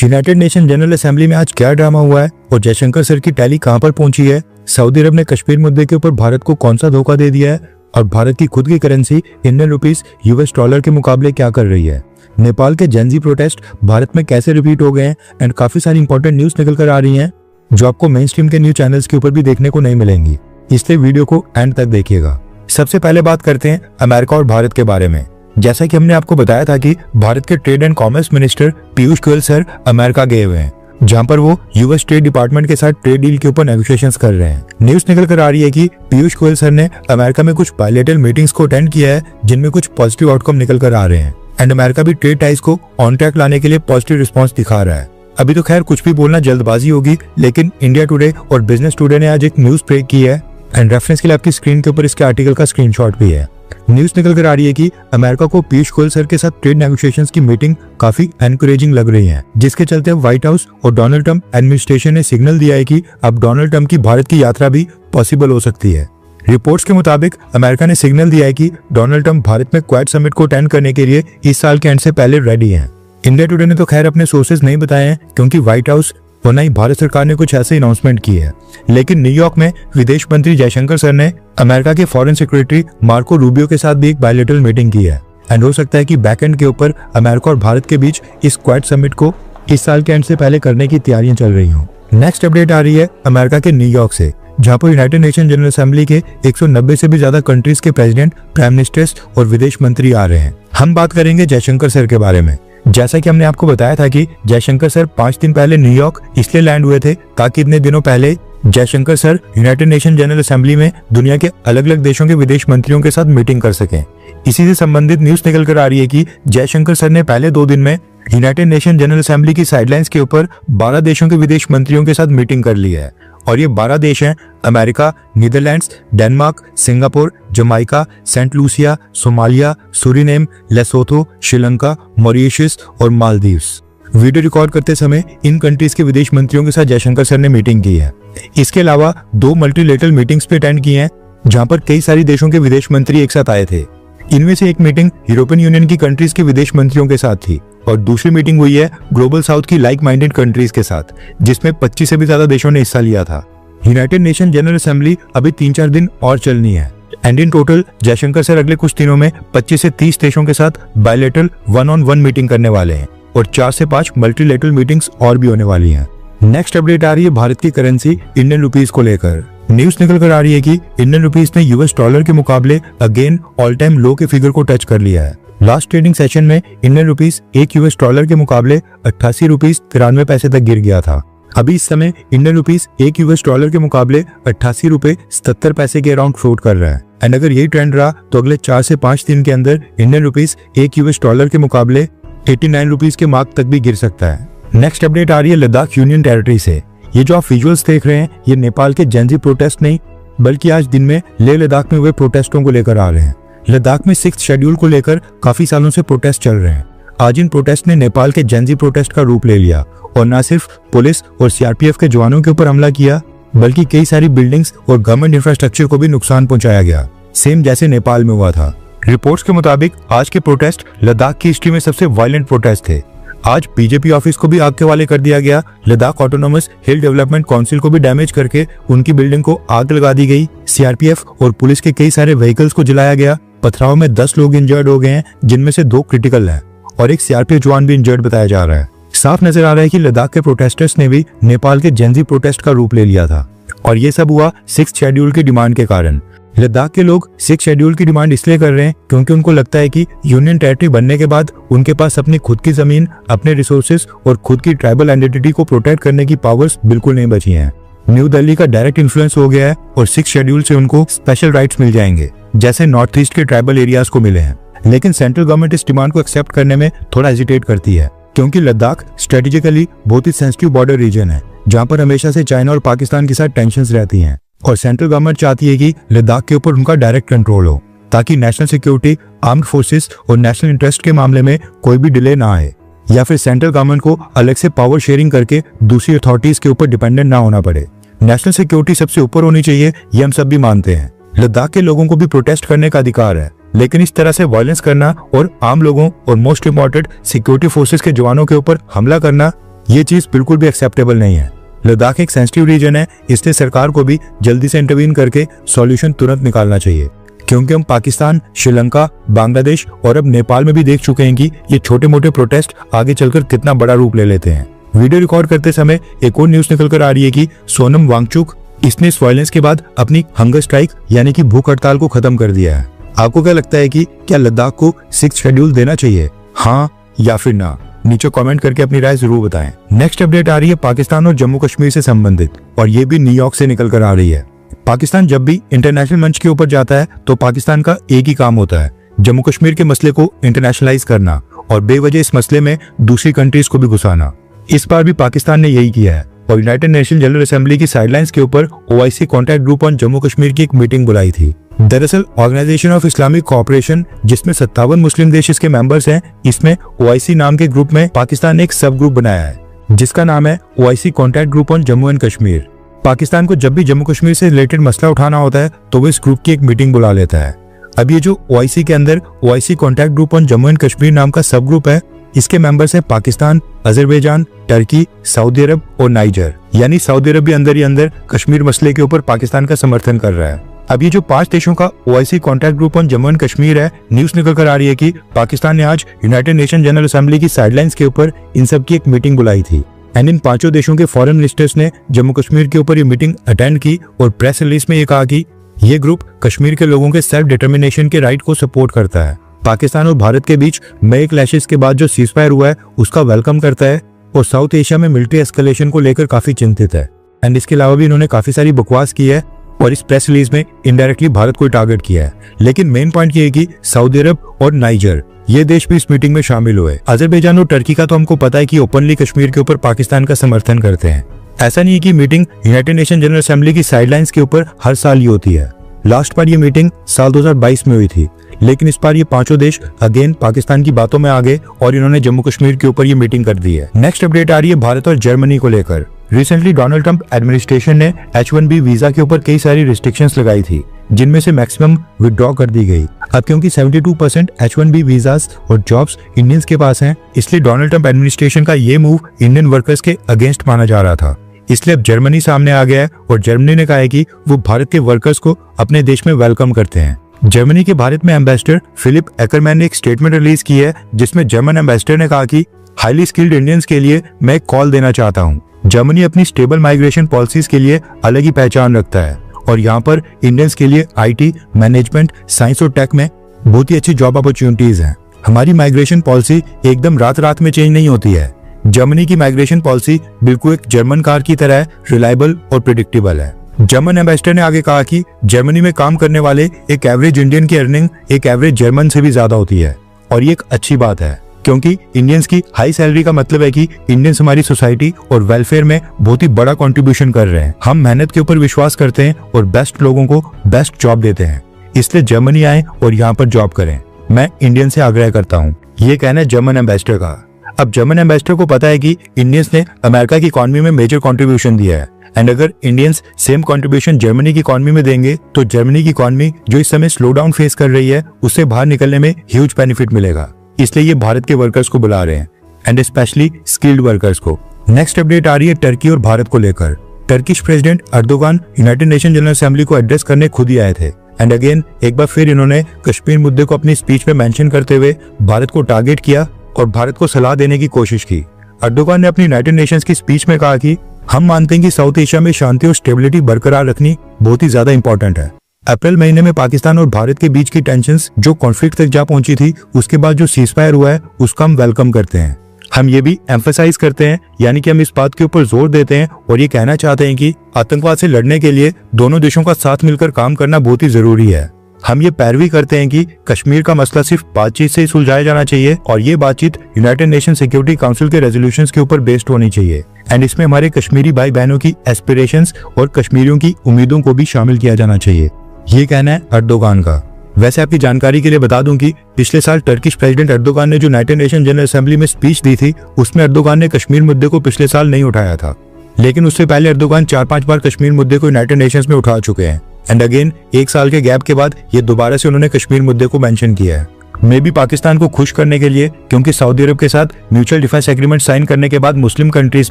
United nation general assembly में आज क्या ड्रामा हुआ है और जयशंकर सर की टैली कहां पर पहुंची है, सऊदी अरब ने कश्मीर मुद्दे के ऊपर भारत को कौन सा धोखा दे दिया है और भारत की खुद की currency Indian rupees US dollar के मुकाबले क्या कर रही है, नेपाल के जेन ज़ी प्रोटेस्ट भारत में कैसे रिपीट हो गए हैं एंड काफी सारी इंपॉर्टेंट न्यूज निकल कर आ रही हैं जो आपको मेन स्ट्रीम के न्यूज चैनल्स के ऊपर भी देखने को नहीं मिलेंगी, इसलिए वीडियो को एंड तक देखिएगा। सबसे पहले बात करते हैं अमेरिका और भारत के बारे में। जैसा कि हमने आपको बताया था कि भारत के trade and commerce minister Piyush Goyal sir America गए हुए हैं, जहां पर वो यूएस ट्रेड डिपार्टमेंट के साथ ट्रेड डील के ऊपर नेगोशिएशंस कर रहे हैं। न्यूज निकल कर आ रही है कि पीयूष गोयल सर ने अमेरिका में कुछ बायलैटरल मीटिंग्स को अटेंड किया है जिनमें कुछ पॉजिटिव आउटकम निकल कर आ रहे हैं एंड अमेरिका भी ट्रेड टाइज को ऑन ट्रैक लाने के लिए पॉजिटिव रिस्पॉन्स दिखा रहा है। अभी तो खैर कुछ भी बोलना जल्दबाजी होगी, लेकिन इंडिया टुडे और बिजनेस टुडे ने आज एक न्यूज ब्रेक की है एंड रेफरेंस के लिए आपकी स्क्रीन के ऊपर इसके आर्टिकल का स्क्रीनशॉट भी है। न्यूज निकल कर आ रही है कि अमेरिका को पीयूष गोयल सर के साथ ट्रेड नेगोशिएशंस की मीटिंग काफी एनकरेजिंग लग रही है, जिसके चलते व्हाइट हाउस और डोनाल्ड ट्रंप एडमिनिस्ट्रेशन ने सिग्नल दिया है कि अब डोनाल्ड ट्रंप की भारत की यात्रा भी पॉसिबल हो सकती है। रिपोर्ट्स के मुताबिक अमेरिका ने सिग्नल दिया है कि डोनाल्ड ट्रंप भारत में क्वाड समिट को अटेंड करने के लिए इस साल के एंड से पहले रेडी हैं। इंडिया टुडे ने तो खैर अपने सोर्सेज नहीं बताए हैं क्योंकि व्हाइट हाउस और न ही भारत सरकार ने कुछ ऐसे अनाउंसमेंट की है, लेकिन न्यूयॉर्क में विदेश मंत्री जयशंकर सर ने अमेरिका के फॉरेन सेक्रेटरी मार्को रूबियो के साथ भी एक बायलैटरल मीटिंग की है एंड हो सकता है कि बैकएंड के ऊपर अमेरिका और भारत के बीच इस क्वाड समिट को इस साल के एंड से पहले करने की तैयारियां चल रही हों। नेक्स्ट अपडेट आ रही है अमेरिका के न्यूयॉर्क से, जहां पर यूनाइटेड नेशन जनरल असेंबली के 190 से भी ज्यादा कंट्रीज के प्रेसिडेंट, प्राइम मिनिस्टर्स और विदेश मंत्री आ रहे हैं। हम बात करेंगे जयशंकर सर के बारे में। जैसा कि हमने आपको बताया था कि जयशंकर सर 5 दिन पहले न्यूयॉर्क इसलिए लैंड हुए थे ताकि इतने दिनों पहले Jaishankar sir United nation general assembly में दुनिया के अलग अलग देशों के विदेश मंत्रियों के साथ मीटिंग कर सकें। इसी से संबंधित न्यूज निकल कर आ रही है कि जयशंकर सर ने पहले 2 दिन में यूनाइटेड नेशन जनरल असेंबली की साइडलाइंस के ऊपर 12 देशों के विदेश मंत्रियों के साथ मीटिंग कर ली है और ये 12 देश हैं America, Netherlands, Denmark, Singapore, Jamaica, Saint Lucia, Somalia, Suriname, Lesotho, Sri Lanka, Mauritius और मालदीव्स। वीडियो रिकॉर्ड करते समय इन कंट्रीज के विदेश मंत्रियों के साथ जयशंकर सर ने मीटिंग की है। इसके अलावा 2 मल्टीलेटरल मीटिंग्स पे अटेंड की हैं जहां पर कई सारी देशों के विदेश मंत्री एक साथ आए थे। इनमें से एक मीटिंग यूरोपियन यूनियन की कंट्रीज के विदेश मंत्रियों के साथ थी और दूसरी मीटिंग हुई है ग्लोबल साउथ की लाइक माइंडेड कंट्रीज के साथ, जिसमें 25 से भी ज्यादा देशों ने हिस्सा लिया था। यूनाइटेड नेशन जनरल असेंबली अभी 3-4 दिन और चलनी है and in total Jaishankar sir अगले कुछ दिनों में 25 से 30 देशों के साथ बायलैटरल 1-on-1 मीटिंग करने वाले हैं और 4 से 5 मल्टीलेटरल मीटिंग्स और भी होने वाली हैं। नेक्स्ट अपडेट आ रही है भारत की करेंसी इंडियन रुपीस को लेकर। न्यूज निकल कर आ रही है कि इंडियन रुपीस ने यूएस डॉलर के मुकाबले अगेन ऑल टाइम लो के फिगर को टच कर लिया है। लास्ट ट्रेडिंग सेशन में इंडियन रुपीस एक यूएस डॉलर के मुकाबले 88 रुपीस 93 पैसे तक गिर गया था। अभी इस समय इंडियन रुपीस एक यूएस डॉलर के मुकाबले 88 रुपए 77 पैसे के अराउंड फ्लोट कर रहा है एंड अगर यही ट्रेंड रहा तो अगले 4 से 5 दिन के अंदर इंडियन रुपीस एक यूएस डॉलर के मुकाबले 89 रुपीस के मार्क तक भी गिर सकता है। नेक्स्ट अपडेट आ रही है लद्दाख यूनियन टेरिटरी से। ये जो आप विजुअल्स देख रहे हैं ये नेपाल के जेन ज़ी प्रोटेस्ट नहीं बल्कि आज दिन में लेह लद्दाख में हुए प्रोटेस्टों को लेकर आ रहे हैं। लद्दाख में 6th शेड्यूल को लेकर काफी सालों से प्रोटेस्ट चल रहे हैं। आज इन प्रोटेस्ट ने नेपाल के जेन ज़ी प्रोटेस्ट का रूप ले लिया और न सिर्फ पुलिस और सीआरपीएफ के जवानों के ऊपर हमला किया बल्कि कई सारी बिल्डिंग्स और गवर्नमेंट इंफ्रास्ट्रक्चर को भी नुकसान पहुंचाया गया, सेम जैसे नेपाल में हुआ था। रिपोर्ट्स के मुताबिक आज के प्रोटेस्ट लद्दाख की हिस्ट्री में सबसे वायलेंट प्रोटेस्ट थे। आज बीजेपी ऑफिस को भी आग के हवाले कर दिया गया, लद्दाख ऑटोनोमस हिल डेवलपमेंट काउंसिल को भी डैमेज करके उनकी बिल्डिंग को आग लगा दी गई। सीआरपीएफ और पुलिस के कई सारे व्हीकल्स को जलाया गया। पथराव में 10 लोग इंजर्ड हो गए हैं जिनमें से 2 क्रिटिकल हैं और एक सीआरपीएफ जवान भी इंजर्ड बताया जा रहा है। साफ नजर आ रहा है कि लद्दाख के प्रोटेस्टर्स ने भी नेपाल के जेन ज़ी प्रोटेस्ट का रूप ले लिया था और ये सब हुआ 6th शेड्यूल की डिमांड के कारण। लद्दाख के लोग 6th शेड्यूल की डिमांड इसलिए कर रहे हैं क्योंकि उनको लगता है कि यूनियन टेरिटरी बनने के बाद उनके पास अपनी खुद की जमीन, अपने रिसोर्सेज और खुद की ट्राइबल आइडेंटिटी को प्रोटेक्ट करने की पावर्स बिल्कुल नहीं बची हैं। न्यू दिल्ली का डायरेक्ट इन्फ्लुएंस हो गया है और 6th शेड्यूल से उनको स्पेशल राइट्स मिल जाएंगे जैसे नॉर्थ ईस्ट के ट्राइबल एरियाज को मिले हैं। लेकिन सेंट्रल गवर्नमेंट इस डिमांड को एक्सेप्ट करने में थोड़ा हेजिटेट करती है क्योंकि लद्दाख स्ट्रेटेजिकली बहुत ही सेंसिटिव बॉर्डर रीजन है जहाँ पर हमेशा से चाइना और पाकिस्तान के साथ टेंशंस रहती हैं और सेंट्रल गवर्नमेंट चाहती है कि लद्दाख के ऊपर उनका डायरेक्ट कंट्रोल हो ताकि नेशनल सिक्योरिटी, आर्म्ड फोर्सेस और नेशनल इंटरेस्ट के मामले में कोई भी डिले ना आए या फिर सेंट्रल गवर्नमेंट को अलग से पावर शेयरिंग करके दूसरी अथॉरिटीज के ऊपर डिपेंडेंट ना होना पड़े। नेशनल सिक्योरिटी सबसे ऊपर होनी चाहिए, ये हम सब भी मानते हैं। लद्दाख के लोगों को भी प्रोटेस्ट करने का अधिकार है, लेकिन इस तरह से वायलेंस करना और आम लोगों और मोस्ट इम्पोर्टेंट सिक्योरिटी फोर्सेस के जवानों के ऊपर हमला करना, ये चीज बिल्कुल भी एक्सेप्टेबल नहीं है। लद्दाख एक सेंसिटिव रीजन है, इसलिए सरकार को भी जल्दी से इंटरवीन करके सॉल्यूशन तुरंत निकालना चाहिए, क्योंकि हम पाकिस्तान, श्रीलंका, बांग्लादेश और अब नेपाल में भी देख चुके हैं कि ये छोटे मोटे प्रोटेस्ट आगे चलकर कितना बड़ा रूप ले लेते हैं। वीडियो रिकॉर्ड करते समय एक और न्यूज निकल कर आ रही है कि सोनम वांगचुक, इसने इस वायलेंस के बाद अपनी हंगर स्ट्राइक यानी कि भूख हड़ताल को खत्म कर दिया है। आपको क्या लगता है कि क्या लद्दाख को 6th शेड्यूल देना चाहिए, हाँ या फिर ना? नीचे कमेंट करके अपनी राय जरूर बताएं। नेक्स्ट अपडेट आ रही है पाकिस्तान और जम्मू कश्मीर से संबंधित, और ये भी न्यूयॉर्क से निकल कर आ रही है। पाकिस्तान जब भी इंटरनेशनल मंच के ऊपर जाता है तो पाकिस्तान का एक ही काम होता है, जम्मू कश्मीर के मसले को इंटरनेशनलाइज करना और बेवजह इस मसले में दूसरी कंट्रीज को भी घुसाना। इस बार भी पाकिस्तान ने यही किया है और यूनाइटेड नेशन जनरल असेंबली की साइडलाइंस के ऊपर OIC contact group on Jammu Kashmir की एक मीटिंग बुलाई थी। दरअसल ऑर्गेनाइजेशन ऑफ इस्लामिक कोऑपरेशन, जिसमें 57 मुस्लिम देश इसके मेंबर्स हैं, इसमें OIC नाम के ग्रुप में पाकिस्तान ने एक सब ग्रुप बनाया है जिसका नाम है OIC contact group on Jammu and Kashmir. Pakistan को जब भी जम्मू कश्मीर से रिलेटेड मसला उठाना होता है तो वो इस ग्रुप की एक मीटिंग बुला लेता है। अब ये जो OIC के अंदर OIC contact group on Jammu and Kashmir नाम का सब ग्रुप है, इसके मेंबर्स हैं पाकिस्तान, अजरबैजान, टर्की, सऊदी अरब और नाइजर। यानी सऊदी अरब भी अंदर ही अंदर कश्मीर मसले के ऊपर पाकिस्तान का समर्थन कर रहा है। अब ये जो 5 देशों का OIC contact group on Jammu and Kashmir है, न्यूज निकल कर आ रही है कि पाकिस्तान ने आज यूनाइटेड नेशन जनरल असेंबली की साइडलाइंस के ऊपर इन सब की एक मीटिंग बुलाई थी एंड इन 5 देशों के फॉरेन मिनिस्टर्स ने जम्मू कश्मीर के ऊपर ये मीटिंग अटेंड की और प्रेस रिलीज में ये कहा कि ये ग्रुप कश्मीर के लोगों के सेल्फ डिटर्मिनेशन के राइट को सपोर्ट करता है, पाकिस्तान और भारत के बीच मई क्लैशेस के बाद जो सीजफायर हुआ है उसका वेलकम करता है और साउथ एशिया में मिलिट्री एस्केलेशन को लेकर काफी चिंतित है। एंड इसके अलावा भी इन्होंने काफी सारी बकवास की है और इस प्रेस रिलीज में इनडायरेक्टली भारत को टारगेट किया है। लेकिन मेन पॉइंट ये है कि सऊदी अरब और नाइजर ये देश भी इस मीटिंग में शामिल हुए। अजरबैजान और टर्की का तो हमको पता है कि ओपनली कश्मीर के ऊपर पाकिस्तान का समर्थन करते हैं। ऐसा नहीं है कि meeting United nation general assembly की साइडलाइंस के ऊपर हर साल ही होती है। लास्ट बार ये मीटिंग साल 2022 में हुई थी, लेकिन इस बार ये 5 देश अगेन पाकिस्तान की बातों में आ गए और इन्होंने जम्मू कश्मीर के ऊपर ये मीटिंग कर दी है। नेक्स्ट अपडेट आ रही है भारत और जर्मनी को लेकर। रिसेंटली डोनाल्ड ट्रंप एडमिनिस्ट्रेशन ने H1B वीजा के ऊपर कई सारी रिस्ट्रिक्शंस लगाई थी, जिनमें से मैक्सिमम विदड्रॉ कर दी गई। अब क्योंकि 72% H1B वीजास और जॉब्स इंडियंस के पास हैं, इसलिए डोनाल्ड ट्रंप एडमिनिस्ट्रेशन का ये मूव इंडियन वर्कर्स के अगेंस्ट माना जा रहा था। इसलिए अब जर्मनी सामने आ गया है और जर्मनी ने कहा है कि वो भारत के वर्कर्स को अपने देश में वेलकम करते हैं। जर्मनी के भारत में एम्बेसडर फिलिप एकरमैन ने एक स्टेटमेंट रिलीज की है जिसमें जर्मन एम्बेसडर ने कहा कि हाईली स्किल्ड इंडियंस के लिए मैं एक कॉल देना चाहता हूं। जर्मनी अपनी स्टेबल माइग्रेशन पॉलिसीज के लिए अलग ही पहचान रखता है और यहाँ पर इंडियंस के लिए IT, मैनेजमेंट, साइंस और टेक में बहुत ही अच्छी जॉब अपॉर्चुनिटीज हैं। हमारी माइग्रेशन पॉलिसी एकदम रात में चेंज नहीं होती है। जर्मनी की माइग्रेशन पॉलिसी बिल्कुल एक जर्मन कार की तरह रिलायबल और प्रिडिक्टेबल है। जर्मन एम्बेसडर ने आगे कहा कि जर्मनी में काम करने वाले एक एवरेज इंडियन की अर्निंग एक एवरेज जर्मन से भी ज्यादा होती है और ये एक अच्छी बात है, क्योंकि इंडियंस की हाई सैलरी का मतलब है कि इंडियंस हमारी सोसाइटी और वेलफेयर में बहुत ही बड़ा कंट्रीब्यूशन कर रहे हैं। हम मेहनत के ऊपर विश्वास करते हैं और बेस्ट लोगों को बेस्ट जॉब देते हैं, इसलिए जर्मनी आए और यहाँ पर जॉब करें। मैं इंडियन से आग्रह करता हूँ, ये कहना है जर्मन एम्बेसडर का। अब जर्मन एम्बेसडर को पता है कि इंडियंस ने अमेरिका की इकोनॉमी में मेजर कंट्रीब्यूशन दिया है एंड अगर इंडियंस सेम कंट्रीब्यूशन जर्मनी की इकोनॉमी में देंगे तो जर्मनी की इकोनॉमी जो इस समय स्लो डाउन फेस कर रही है उससे बाहर निकलने में ह्यूज बेनिफिट मिलेगा। इसलिए ये भारत के वर्कर्स को बुला रहे हैं एंड स्पेशली स्किल्ड वर्कर्स को। नेक्स्ट अपडेट आ रही है टर्की और भारत को लेकर। Turkish president Erdogan United nation general assembly को एड्रेस करने खुद ही आए थे एंड अगेन एक बार फिर इन्होंने कश्मीर मुद्दे को अपनी स्पीच में मेंशन करते हुए भारत को टारगेट किया और भारत को सलाह देने की कोशिश की। अर्दोगान ने अपनी यूनाइटेड नेशंस की स्पीच में कहा कि हम मानते हैं कि साउथ एशिया में शांति और स्टेबिलिटी बरकरार रखनी बहुत ही ज्यादा इंपॉर्टेंट है। अप्रैल महीने में पाकिस्तान और भारत के बीच की टेंशंस जो कॉन्फ्लिक्ट तक जा पहुंची थी, उसके बाद जो सीजफायर हुआ है उसका हम वेलकम करते हैं। हम ये भी एम्फसाइज करते हैं, यानी कि हम इस बात के ऊपर जोर देते हैं और ये कहना चाहते हैं कि आतंकवाद से लड़ने के लिए दोनों देशों का साथ मिलकर काम करना बहुत ही जरूरी है। हम ये पैरवी करते हैं कि कश्मीर का मसला सिर्फ बातचीत से ही सुलझाया जाना चाहिए और ये बातचीत यूनाइटेड नेशन सिक्योरिटी काउंसिल के रेजोल्यूशंस के ऊपर बेस्ड होनी चाहिए एंड इसमें हमारे कश्मीरी भाई बहनों की एस्पिरेशंस और कश्मीरियों की उम्मीदों को भी शामिल किया जाना चाहिए। ये कहना है अर्दोगान का। वैसे आपकी जानकारी के लिए बता दूं कि पिछले साल टर्किश प्रेसिडेंट अर्दोगान ने जो यूनाइटेड नेशन जनरल असेंबली में स्पीच दी थी उसमें अर्दोगान ने कश्मीर मुद्दे को पिछले साल नहीं उठाया था, लेकिन उससे पहले अर्दोगान 4-5 बार कश्मीर मुद्दे को यूनाइटेड नेशंस में उठा चुके हैं एंड अगेन 1 साल के गैप के बाद ये दोबारा से उन्होंने कश्मीर मुद्दे को मेंशन किया है। मे भी पाकिस्तान को खुश करने के लिए, क्योंकि सऊदी अरब के साथ म्यूचुअल डिफेंस एग्रीमेंट साइन करने के बाद मुस्लिम कंट्रीज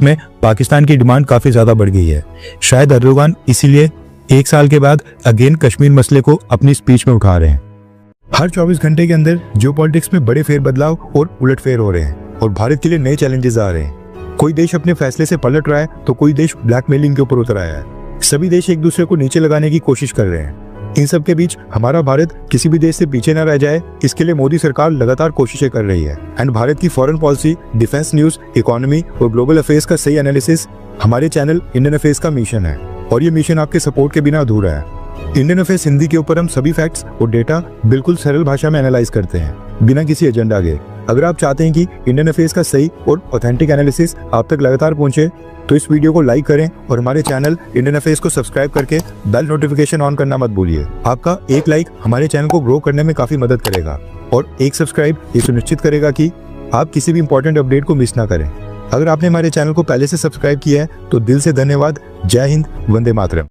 में पाकिस्तान की डिमांड काफी ज्यादा बढ़ गई है। शायद अर्दोगान इसीलिए 1 साल के बाद अगेन कश्मीर मसले को अपनी स्पीच में उठा रहे हैं। हर 24 घंटे के अंदर जियोपॉलिटिक्स में बड़े फेरबदलाव और उलटफेर हो रहे हैं और भारत के लिए नए चैलेंजेस आ रहे हैं। कोई देश अपने फैसले से पलट रहा है तो कोई देश ब्लैकमेलिंग के ऊपर उतर आया है। सभी देश एक दूसरे को नीचे लगाने की कोशिश कर रहे हैं। इन सब के बीच हमारा भारत किसी भी देश से पीछे न रह जाए, इसके लिए मोदी सरकार लगातार कोशिशें कर रही है। एंड भारत की foreign policy, defence news, economy और ग्लोबल अफेयर्स का सही एनालिसिस हमारे चैनल इंडियन अफेयर्स का मिशन है और ये मिशन आपके सपोर्ट के बिना अधूरा है। इंडियन अफेयर्स हिंदी के ऊपर हम सभी फैक्ट्स और डेटा बिल्कुल सरल भाषा में एनालाइज करते हैं, बिना किसी एजेंडा के। अगर आप चाहते हैं कि इंडियन अफेयर्स का सही और ऑथेंटिक एनालिसिस आप तक लगातार पहुंचे तो इस वीडियो को लाइक करें और हमारे चैनल इंडियन अफेयर्स को सब्सक्राइब करके बेल नोटिफिकेशन ऑन करना मत भूलिए। आपका एक लाइक हमारे चैनल को ग्रो करने में काफी मदद करेगा और एक सब्सक्राइब ये सुनिश्चित करेगा कि आप किसी भी इंपॉर्टेंट अपडेट को मिस ना करें। अगर आपने हमारे चैनल को पहले से सब्सक्राइब किया है तो दिल से धन्यवाद। जय हिंद, वंदे मातरम।